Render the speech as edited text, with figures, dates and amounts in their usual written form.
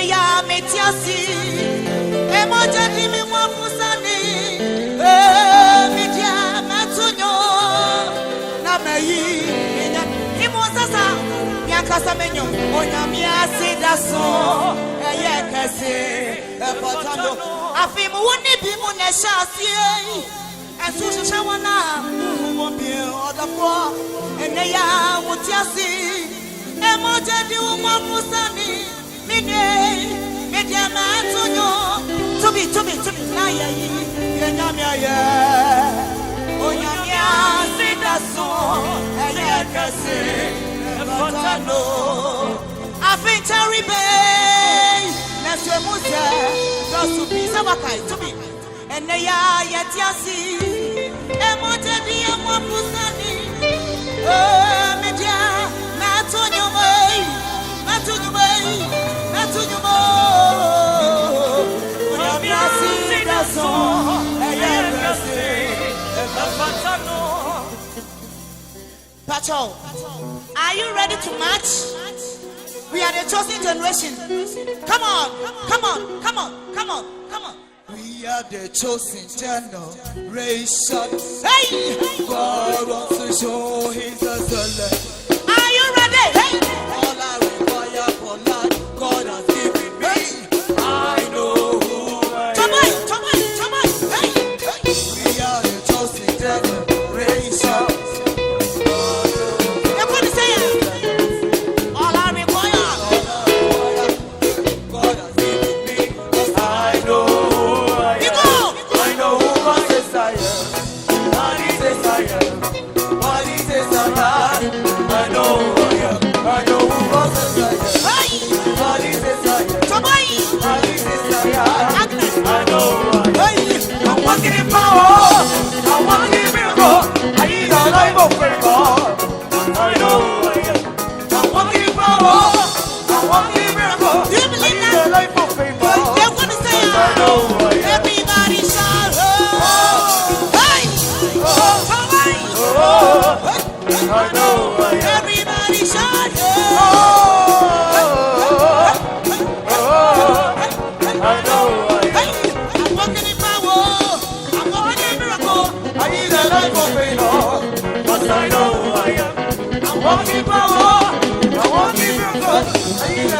Ya metiasi emoja dimi mwafusani media matunyo na meyi imo sasa yakasa menyo onyami asidaso eyekese epotando afimu woni bi mu na shasie ensu hwehwe wona wo bi odafo ene ya wotiasi emoja di mwafusani media matunyo tubi na yayi yenyamia ye onyamia sidaso eyekase efatano afintari bay neswemuze dosubi sabakai tubi ene ya yetiasi emote di amwapusani media matunyo bay Pacho, are you ready to march? We are the chosen generation. Come on. We are the chosen generation. Hey! God wants to show his excellence. Are you ready? Hey! All I require for life, God has given me. I know who I am. Come on. Hey! We are the chosen generation. Everybody say it. All I require, God has given me. I know who I am. You go. I know who God says I am. What he says I am. What he says I am. I know who I am. I know who God says I am. What he says I am. What he says I am. I know who I am. I'm walking in power. I'm walking in miracle. I need a life of favor. I know who I am. I'm walking in power. I'm walking in miracle. I need a life of favor. I know who I am. Everybody shout, hey! I know who I am. Everybody shout, I know who I am. I'm walking in power. I'm walking in miracle. I need a life of favor. But I know who I am. I'm walking in power. I'm walking in miracle. I need a